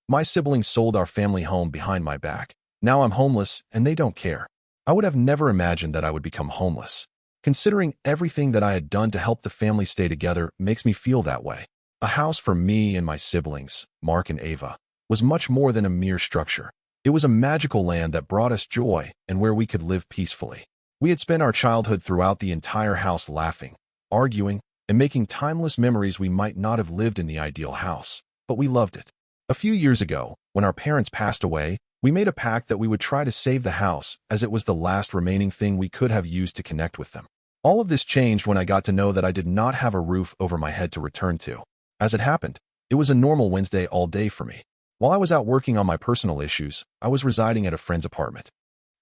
My siblings sold our family home behind my back. Now I'm homeless, and they don't care. I would have never imagined that I would become homeless. Considering everything that I had done to help the family stay together makes me feel that way. A house for me and my siblings, Mark and Ava, was much more than a mere structure. It was a magical land that brought us joy and where we could live peacefully. We had spent our childhood throughout the entire house laughing, arguing, and making timeless memories we might not have lived in the ideal house, but we loved it. A few years ago, when our parents passed away, we made a pact that we would try to save the house as it was the last remaining thing we could have used to connect with them. All of this changed when I got to know that I did not have a roof over my head to return to. As it happened, it was a normal Wednesday all day for me. While I was out working on my personal issues, I was residing at a friend's apartment.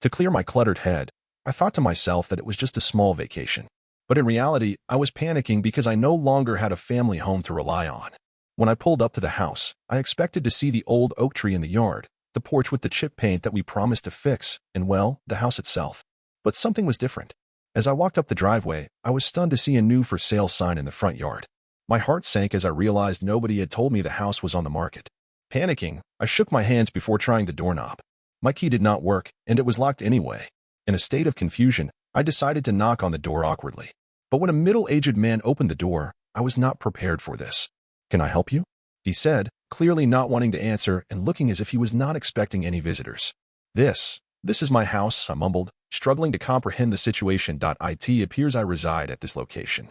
To clear my cluttered head, I thought to myself that it was just a small vacation. But in reality, I was panicking because I no longer had a family home to rely on. When I pulled up to the house, I expected to see the old oak tree in the yard, the porch with the chip paint that we promised to fix, and well, the house itself. But something was different. As I walked up the driveway, I was stunned to see a new for sale sign in the front yard. My heart sank as I realized nobody had told me the house was on the market. Panicking, I shook my hands before trying the doorknob. My key did not work, and it was locked anyway. In a state of confusion, I decided to knock on the door awkwardly. But when a middle-aged man opened the door, I was not prepared for this. "Can I help you?" he said, clearly not wanting to answer and looking as if he was not expecting any visitors. This is my house," I mumbled, struggling to comprehend the situation. It appears I reside at this location.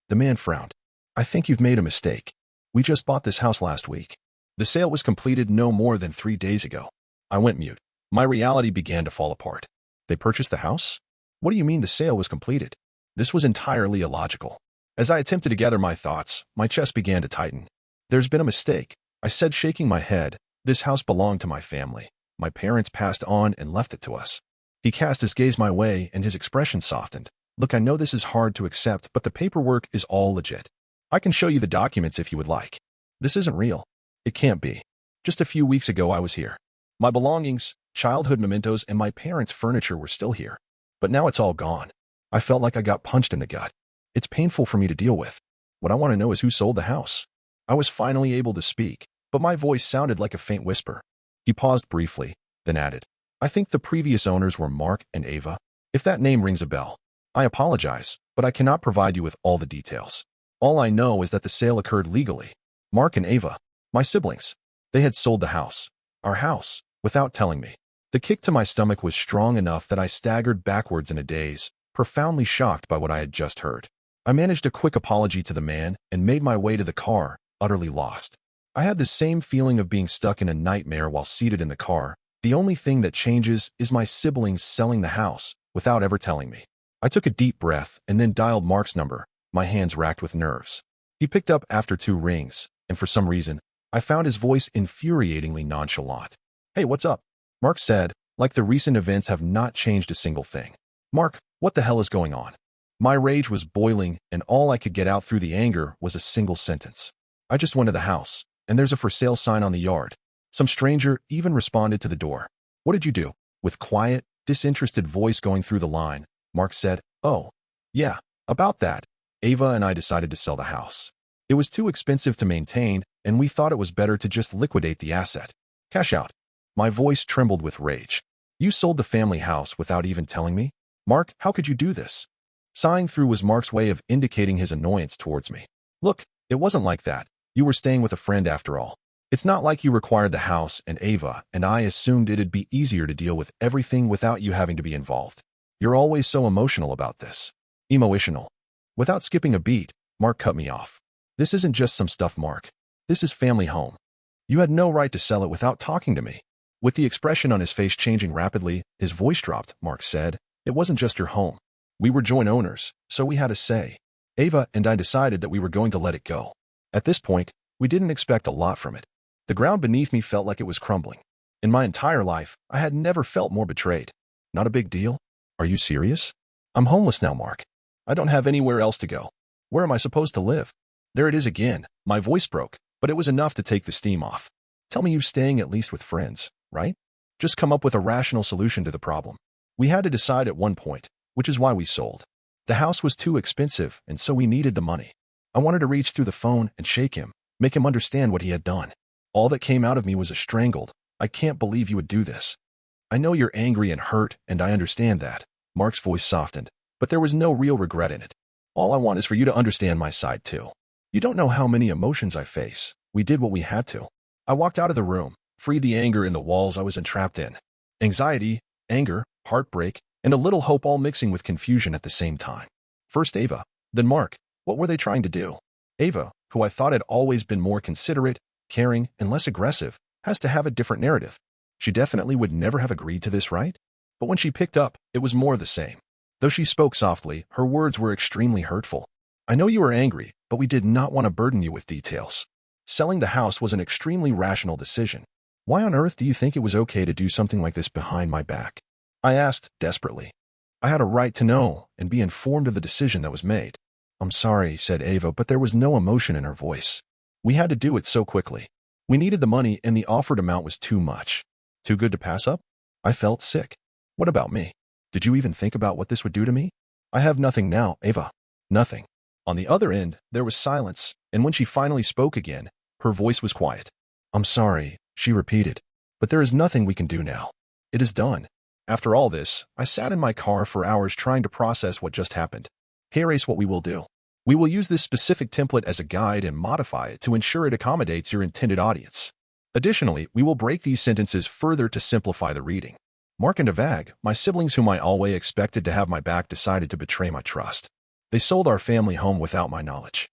The man frowned. "I think you've made a mistake. We just bought this house last week. The sale was completed no more than 3 days ago." I went mute. My reality began to fall apart. They purchased the house? What do you mean the sale was completed? This was entirely illogical. As I attempted to gather my thoughts, my chest began to tighten. "There's been a mistake," I said, shaking my head. "This house belonged to my family. My parents passed on and left it to us." He cast his gaze my way and his expression softened. "Look, I know this is hard to accept, but the paperwork is all legit. I can show you the documents if you would like. This isn't real. It can't be. Just a few weeks ago I was here. My belongings, childhood mementos, and my parents' furniture were still here. But now it's all gone. I felt like I got punched in the gut. It's painful for me to deal with. What I want to know is who sold the house." I was finally able to speak, but my voice sounded like a faint whisper. He paused briefly, then added, "I think the previous owners were Mark and Ava. If that name rings a bell. I apologize, but I cannot provide you with all the details. All I know is that the sale occurred legally. Mark and Ava, my siblings, they had sold the house, our house, without telling me." The kick to my stomach was strong enough that I staggered backwards in a daze, profoundly shocked by what I had just heard. I managed a quick apology to the man and made my way to the car, utterly lost. I had the same feeling of being stuck in a nightmare while seated in the car. The only thing that changes is my siblings selling the house without ever telling me. I took a deep breath and then dialed Mark's number, my hands racked with nerves. He picked up after 2 rings, and for some reason, I found his voice infuriatingly nonchalant. "Hey, what's up?" Mark said, like the recent events have not changed a single thing. "Mark, what the hell is going on?" My rage was boiling, and all I could get out through the anger was a single sentence. "I just went to the house, and there's a for sale sign on the yard." Some stranger even responded to the door. "What did you do?" With quiet, disinterested voice going through the line, Mark said, "Oh, yeah, about that. Ava and I decided to sell the house. It was too expensive to maintain, and we thought it was better to just liquidate the asset. Cash out." My voice trembled with rage. "You sold the family house without even telling me? Mark, how could you do this?" Sighing through was Mark's way of indicating his annoyance towards me. "Look, it wasn't like that. You were staying with a friend after all. It's not like you required the house and Ava, and I assumed it'd be easier to deal with everything without you having to be involved. You're always so emotional about this." Emotional. Without skipping a beat, Mark cut me off. "This isn't just some stuff, Mark. This is family home. You had no right to sell it without talking to me." With the expression on his face changing rapidly, his voice dropped. Mark said, "It wasn't just your home. We were joint owners, so we had a say. Ava and I decided that we were going to let it go. At this point, we didn't expect a lot from it. The ground beneath me felt like it was crumbling. In my entire life, I had never felt more betrayed. Not a big deal? Are you serious? I'm homeless now, Mark. I don't have anywhere else to go. Where am I supposed to live?" There it is again. My voice broke, but it was enough to take the steam off. "Tell me you're staying at least with friends, right? Just come up with a rational solution to the problem. We had to decide at one point, which is why we sold. The house was too expensive, and so we needed the money." I wanted to reach through the phone and shake him, make him understand what he had done. All that came out of me was a strangled, "I can't believe you would do this." "I know you're angry and hurt, and I understand that." Mark's voice softened, but there was no real regret in it. "All I want is for you to understand my side too. You don't know how many emotions I face. We did what we had to." I walked out of the room, freed the anger in the walls I was entrapped in. Anxiety, anger, heartbreak, and a little hope all mixing with confusion at the same time. First Ava, then Mark. What were they trying to do? Ava, who I thought had always been more considerate, caring, and less aggressive, has to have a different narrative. She definitely would never have agreed to this, right? But when she picked up, it was more the same. Though she spoke softly, her words were extremely hurtful. "I know you were angry, but we did not want to burden you with details. Selling the house was an extremely rational decision. Why on earth do you think it was okay to do something like this behind my back?" I asked, desperately. I had a right to know and be informed of the decision that was made. "I'm sorry," said Ava, but there was no emotion in her voice. "We had to do it so quickly. We needed the money and the offered amount was too much. Too good to pass up?" I felt sick. "What about me? Did you even think about what this would do to me?" "I have nothing now, Ava. Nothing." On the other end, there was silence, and when she finally spoke again, her voice was quiet. "I'm sorry," she repeated, "but there is nothing we can do now. It is done." After all this, I sat in my car for hours trying to process what just happened. "Here is what we will do. We will use this specific template as a guide and modify it to ensure it accommodates your intended audience. Additionally, we will break these sentences further to simplify the reading. Mark and Avag, my siblings whom I always expected to have my back, decided to betray my trust. They sold our family home without my knowledge.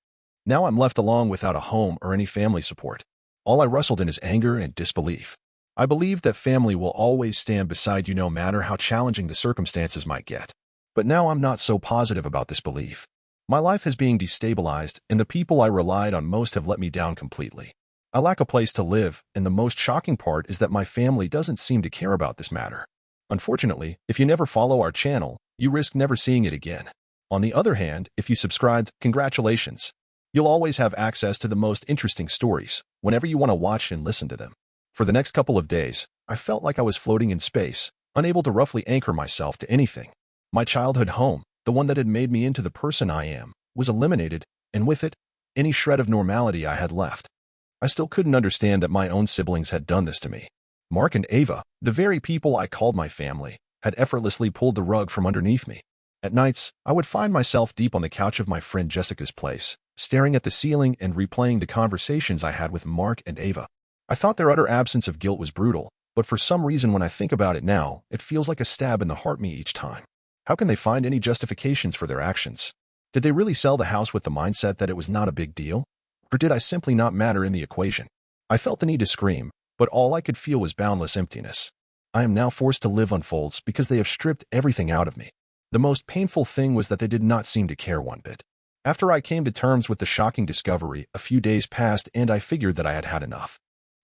Now I'm left alone without a home or any family support. All I wrestled in is anger and disbelief. I believed that family will always stand beside you no matter how challenging the circumstances might get. But now I'm not so positive about this belief. My life is being destabilized, and the people I relied on most have let me down completely. I lack a place to live, and the most shocking part is that my family doesn't seem to care about this matter. Unfortunately, if you never follow our channel, you risk never seeing it again. On the other hand, if you subscribed, congratulations. You'll always have access to the most interesting stories, whenever you want to watch and listen to them. For the next couple of days, I felt like I was floating in space, unable to roughly anchor myself to anything. My childhood home, the one that had made me into the person I am, was eliminated, and with it, any shred of normality I had left. I still couldn't understand that my own siblings had done this to me. Mark and Ava, the very people I called my family, had effortlessly pulled the rug from underneath me. At nights, I would find myself deep on the couch of my friend Jessica's place, staring at the ceiling and replaying the conversations I had with Mark and Ava. I thought their utter absence of guilt was brutal, but for some reason when I think about it now, it feels like a stab in the heart me each time. How can they find any justifications for their actions? Did they really sell the house with the mindset that it was not a big deal? Or did I simply not matter in the equation? I felt the need to scream, but all I could feel was boundless emptiness. I am now forced to live on folds because they have stripped everything out of me. The most painful thing was that they did not seem to care one bit. After I came to terms with the shocking discovery, a few days passed and I figured that I had had enough.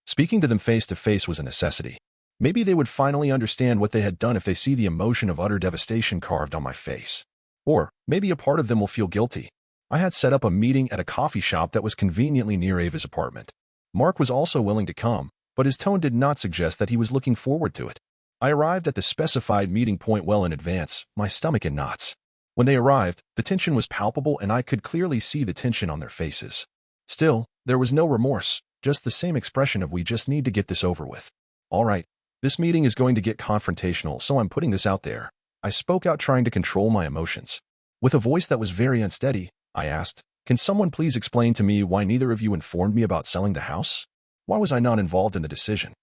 Speaking to them face to face was a necessity. Maybe they would finally understand what they had done if they see the emotion of utter devastation carved on my face. Or maybe a part of them will feel guilty. I had set up a meeting at a coffee shop that was conveniently near Ava's apartment. Mark was also willing to come, but his tone did not suggest that he was looking forward to it. I arrived at the specified meeting point well in advance, my stomach in knots. When they arrived, the tension was palpable and I could clearly see the tension on their faces. Still, there was no remorse, just the same expression of "we just need to get this over with." "All right, this meeting is going to get confrontational, so I'm putting this out there." I spoke out, trying to control my emotions. With a voice that was very unsteady, I asked, "Can someone please explain to me why neither of you informed me about selling the house? Why was I not involved in the decision?"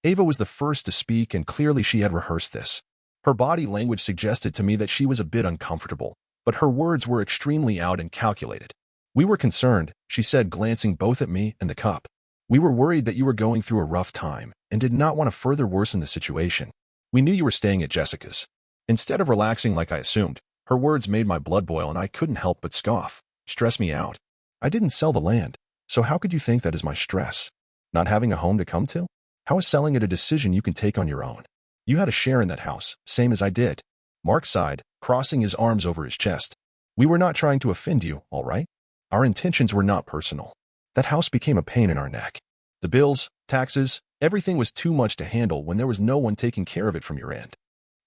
Ava was the first to speak, and clearly she had rehearsed this. Her body language suggested to me that she was a bit uncomfortable, but her words were extremely out and calculated. "We were concerned," she said, glancing both at me and the cup. "We were worried that you were going through a rough time and did not want to further worsen the situation. We knew you were staying at Jessica's." Instead of relaxing like I assumed, her words made my blood boil and I couldn't help but scoff. "Stress me out. I didn't sell the land, so how could you think that is my stress? Not having a home to come to? How is selling it a decision you can take on your own? You had a share in that house, same as I did." Mark sighed, crossing his arms over his chest. "We were not trying to offend you, all right? Our intentions were not personal. That house became a pain in our neck. The bills, taxes, everything was too much to handle when there was no one taking care of it from your end."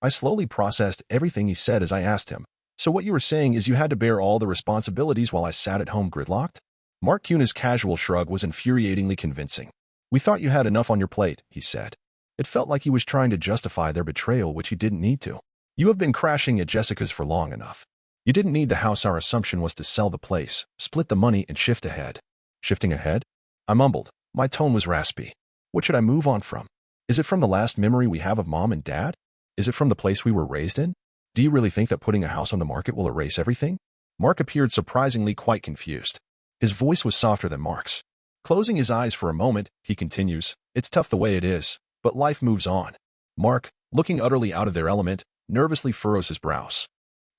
I slowly processed everything he said as I asked him, "So what you were saying is you had to bear all the responsibilities while I sat at home gridlocked?" Mark Cuna's casual shrug was infuriatingly convincing. We thought you had enough on your plate, he said. It felt like he was trying to justify their betrayal, which he didn't need to. You have been crashing at Jessica's for long enough. You didn't need the house. Our assumption was to sell the place, split the money, and shift ahead. Shifting ahead? I mumbled. My tone was raspy. What should I move on from? Is it from the last memory we have of Mom and Dad? Is it from the place we were raised in? Do you really think that putting a house on the market will erase everything? Mark appeared surprisingly quite confused. His voice was softer than Mark's. Closing his eyes for a moment, he continues, It's tough the way it is, but life moves on. Mark, looking utterly out of their element, nervously furrows his brows.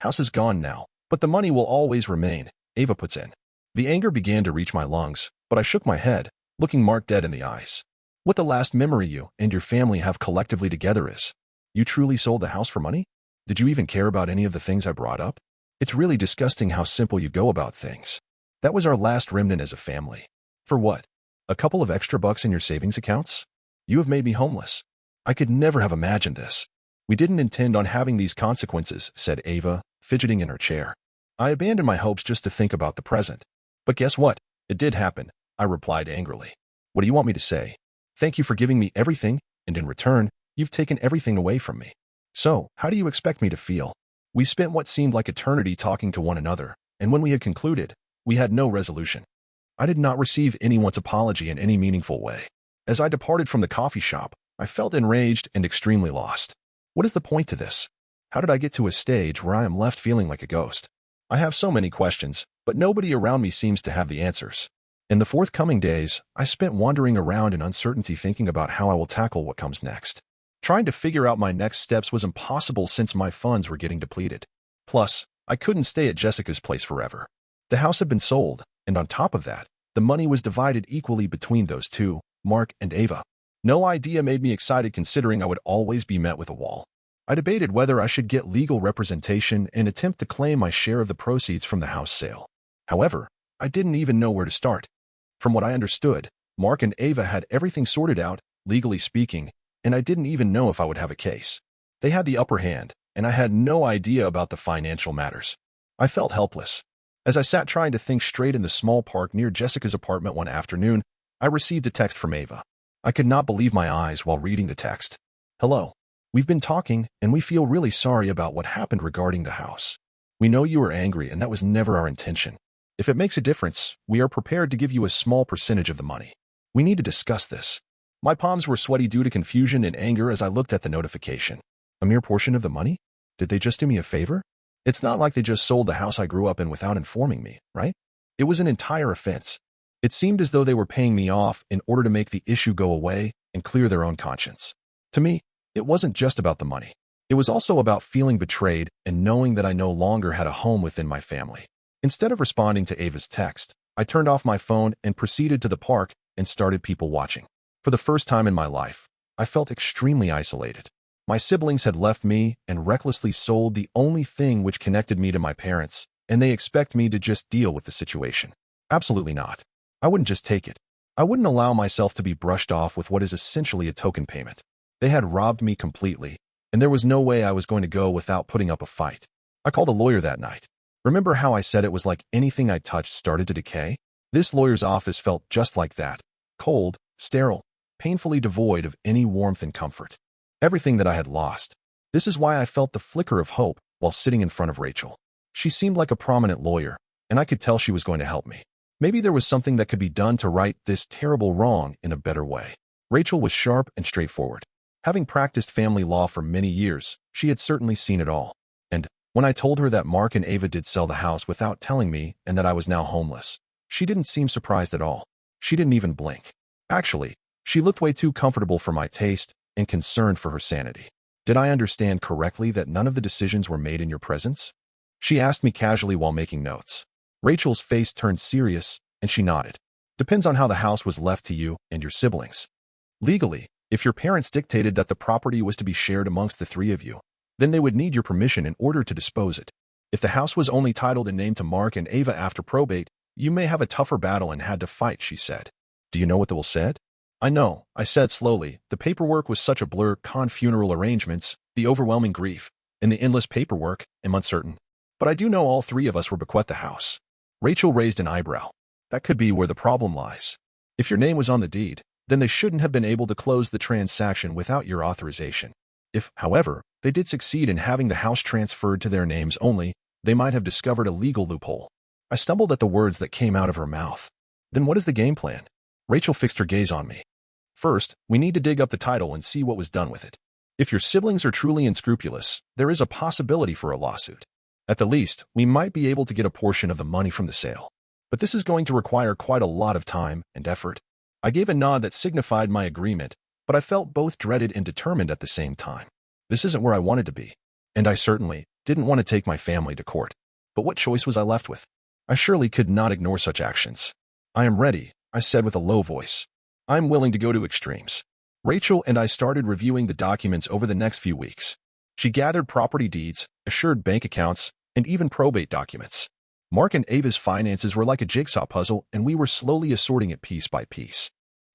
House is gone now, but the money will always remain, Ava puts in. The anger began to reach my lungs, but I shook my head, looking Mark dead in the eyes. What the last memory you and your family have collectively together is. You truly sold the house for money? Did you even care about any of the things I brought up? It's really disgusting how simple you go about things. That was our last remnant as a family. For what? A couple of extra bucks in your savings accounts? You have made me homeless. I could never have imagined this. We didn't intend on having these consequences, said Ava, fidgeting in her chair. I abandoned my hopes just to think about the present. But guess what? It did happen, I replied angrily. What do you want me to say? Thank you for giving me everything, and in return, you've taken everything away from me. So, how do you expect me to feel? We spent what seemed like eternity talking to one another, and when we had concluded, we had no resolution. I did not receive anyone's apology in any meaningful way. As I departed from the coffee shop, I felt enraged and extremely lost. What is the point to this? How did I get to a stage where I am left feeling like a ghost? I have so many questions, but nobody around me seems to have the answers. In the forthcoming days, I spent wandering around in uncertainty, thinking about how I will tackle what comes next. Trying to figure out my next steps was impossible since my funds were getting depleted. Plus, I couldn't stay at Jessica's place forever. The house had been sold, and on top of that, the money was divided equally between those two, Mark and Ava. No idea made me excited, considering I would always be met with a wall. I debated whether I should get legal representation and attempt to claim my share of the proceeds from the house sale. However, I didn't even know where to start. From what I understood, Mark and Ava had everything sorted out, legally speaking, and I didn't even know if I would have a case. They had the upper hand, and I had no idea about the financial matters. I felt helpless. As I sat trying to think straight in the small park near Jessica's apartment one afternoon, I received a text from Ava. I could not believe my eyes while reading the text. Hello. We've been talking, and we feel really sorry about what happened regarding the house. We know you were angry, and that was never our intention. If it makes a difference, we are prepared to give you a small percentage of the money. We need to discuss this. My palms were sweaty due to confusion and anger as I looked at the notification. A mere portion of the money? Did they just do me a favor? It's not like they just sold the house I grew up in without informing me, right? It was an entire offense. It seemed as though they were paying me off in order to make the issue go away and clear their own conscience. To me, it wasn't just about the money. It was also about feeling betrayed and knowing that I no longer had a home within my family. Instead of responding to Ava's text, I turned off my phone and proceeded to the park and started people watching. For the first time in my life, I felt extremely isolated. My siblings had left me and recklessly sold the only thing which connected me to my parents, and they expect me to just deal with the situation. Absolutely not. I wouldn't just take it. I wouldn't allow myself to be brushed off with what is essentially a token payment. They had robbed me completely, and there was no way I was going to go without putting up a fight. I called a lawyer that night. Remember how I said it was like anything I touched started to decay? This lawyer's office felt just like that. Cold, sterile, painfully devoid of any warmth and comfort. Everything that I had lost. This is why I felt the flicker of hope while sitting in front of Rachel. She seemed like a prominent lawyer, and I could tell she was going to help me. Maybe there was something that could be done to right this terrible wrong in a better way. Rachel was sharp and straightforward. Having practiced family law for many years, she had certainly seen it all. And when I told her that Mark and Ava did sell the house without telling me and that I was now homeless, she didn't seem surprised at all. She didn't even blink. Actually, she looked way too comfortable for my taste and concerned for her sanity. Did I understand correctly that none of the decisions were made in your presence? She asked me casually while making notes. Rachel's face turned serious, and she nodded. Depends on how the house was left to you and your siblings. Legally, if your parents dictated that the property was to be shared amongst the three of you, then they would need your permission in order to dispose it. If the house was only titled and named to Mark and Ava after probate, you may have a tougher battle and had to fight, she said. Do you know what the will said? I know, I said slowly. The paperwork was such a blur, funeral arrangements, the overwhelming grief, and the endless paperwork, am uncertain. But I do know all three of us were bequeathed the house. Rachel raised an eyebrow. That could be where the problem lies. If your name was on the deed, then they shouldn't have been able to close the transaction without your authorization. If, however, they did succeed in having the house transferred to their names only, they might have discovered a legal loophole. I stumbled at the words that came out of her mouth. Then what is the game plan? Rachel fixed her gaze on me. First, we need to dig up the title and see what was done with it. If your siblings are truly unscrupulous, there is a possibility for a lawsuit. At the least, we might be able to get a portion of the money from the sale. But this is going to require quite a lot of time and effort. I gave a nod that signified my agreement, but I felt both dreaded and determined at the same time. This isn't where I wanted to be, and I certainly didn't want to take my family to court. But what choice was I left with? I surely could not ignore such actions. I am ready, I said with a low voice. I'm willing to go to extremes. Rachel and I started reviewing the documents over the next few weeks. She gathered property deeds, assured bank accounts, and even probate documents. Mark and Ava's finances were like a jigsaw puzzle, and we were slowly assorting it piece by piece.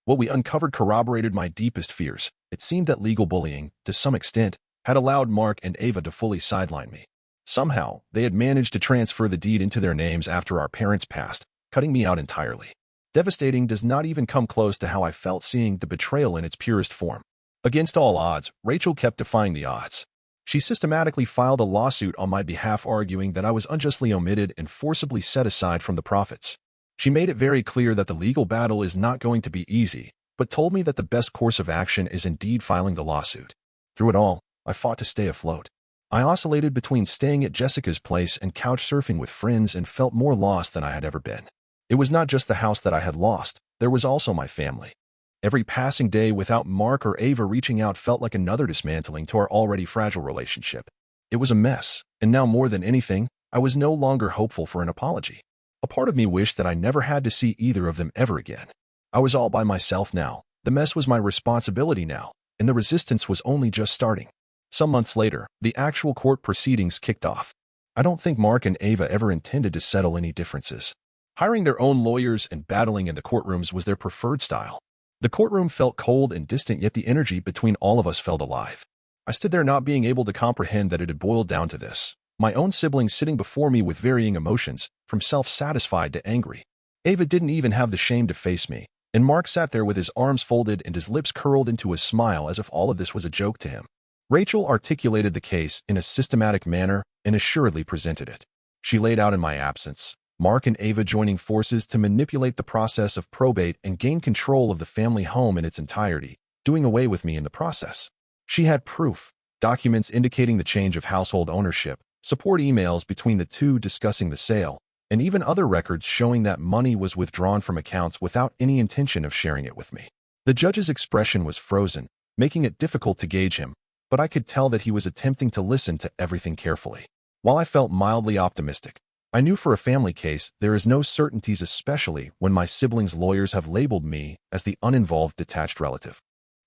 What we uncovered corroborated my deepest fears. It seemed that legal bullying, to some extent, had allowed Mark and Ava to fully sideline me. Somehow, they had managed to transfer the deed into their names after our parents passed, cutting me out entirely. Devastating does not even come close to how I felt seeing the betrayal in its purest form. Against all odds, Rachel kept defying the odds. She systematically filed a lawsuit on my behalf, arguing that I was unjustly omitted and forcibly set aside from the profits. She made it very clear that the legal battle is not going to be easy, but told me that the best course of action is indeed filing the lawsuit. Through it all, I fought to stay afloat. I oscillated between staying at Jessica's place and couch surfing with friends and felt more lost than I had ever been. It was not just the house that I had lost, there was also my family. Every passing day without Mark or Ava reaching out felt like another dismantling to our already fragile relationship. It was a mess, and now more than anything, I was no longer hopeful for an apology. A part of me wished that I never had to see either of them ever again. I was all by myself now, the mess was my responsibility now, and the resistance was only just starting. Some months later, the actual court proceedings kicked off. I don't think Mark and Ava ever intended to settle any differences. Hiring their own lawyers and battling in the courtrooms was their preferred style. The courtroom felt cold and distant, yet the energy between all of us felt alive. I stood there not being able to comprehend that it had boiled down to this. My own siblings sitting before me with varying emotions, from self-satisfied to angry. Ava didn't even have the shame to face me, and Mark sat there with his arms folded and his lips curled into a smile as if all of this was a joke to him. Rachel articulated the case in a systematic manner and assuredly presented it. She laid out in my absence, Mark and Ava joining forces to manipulate the process of probate and gain control of the family home in its entirety, doing away with me in the process. She had proof, documents indicating the change of household ownership, support emails between the two discussing the sale, and even other records showing that money was withdrawn from accounts without any intention of sharing it with me. The judge's expression was frozen, making it difficult to gauge him, but I could tell that he was attempting to listen to everything carefully. While I felt mildly optimistic, I knew for a family case there is no certainties, especially when my siblings' lawyers have labeled me as the uninvolved detached relative.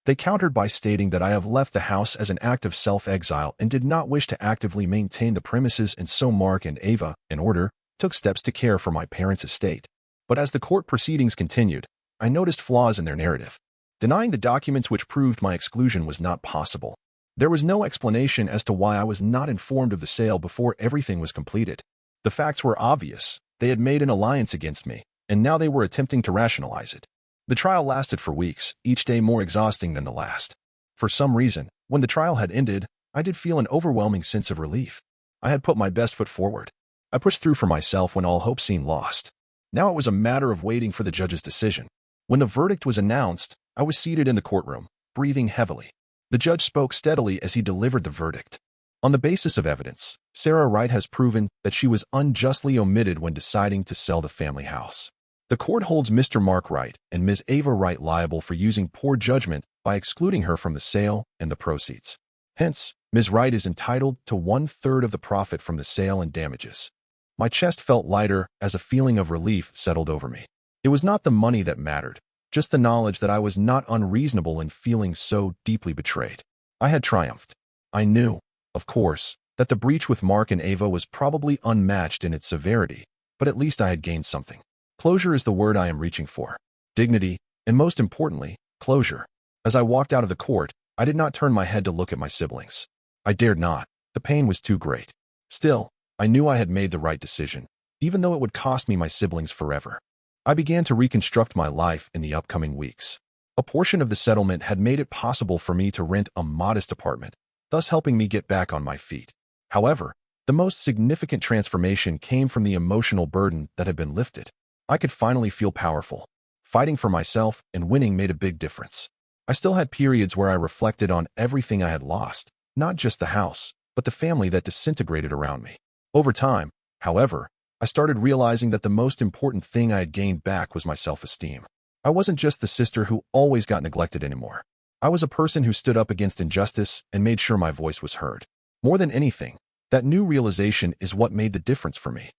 They countered by stating that I have left the house as an act of self-exile and did not wish to actively maintain the premises, and so Mark and Ava, in order, took steps to care for my parents' estate. But as the court proceedings continued, I noticed flaws in their narrative. Denying the documents which proved my exclusion was not possible. There was no explanation as to why I was not informed of the sale before everything was completed. The facts were obvious. They had made an alliance against me, and now they were attempting to rationalize it. The trial lasted for weeks, each day more exhausting than the last. For some reason, when the trial had ended, I did feel an overwhelming sense of relief. I had put my best foot forward. I pushed through for myself when all hope seemed lost. Now it was a matter of waiting for the judge's decision. When the verdict was announced, I was seated in the courtroom, breathing heavily. The judge spoke steadily as he delivered the verdict. On the basis of evidence, Sarah Wright has proven that she was unjustly omitted when deciding to sell the family house. The court holds Mr. Mark Wright and Ms. Ava Wright liable for using poor judgment by excluding her from the sale and the proceeds. Hence, Ms. Wright is entitled to 1/3 of the profit from the sale and damages. My chest felt lighter as a feeling of relief settled over me. It was not the money that mattered, just the knowledge that I was not unreasonable in feeling so deeply betrayed. I had triumphed. I knew, of course, that the breach with Mark and Ava was probably unmatched in its severity, but at least I had gained something. Closure is the word I am reaching for. Dignity, and most importantly, closure. As I walked out of the court, I did not turn my head to look at my siblings. I dared not. The pain was too great. Still, I knew I had made the right decision, even though it would cost me my siblings forever. I began to reconstruct my life in the upcoming weeks. A portion of the settlement had made it possible for me to rent a modest apartment, thus helping me get back on my feet. However, the most significant transformation came from the emotional burden that had been lifted. I could finally feel powerful. Fighting for myself and winning made a big difference. I still had periods where I reflected on everything I had lost, not just the house, but the family that disintegrated around me. Over time, however, I started realizing that the most important thing I had gained back was my self-esteem. I wasn't just the sister who always got neglected anymore. I was a person who stood up against injustice and made sure my voice was heard. More than anything, that new realization is what made the difference for me.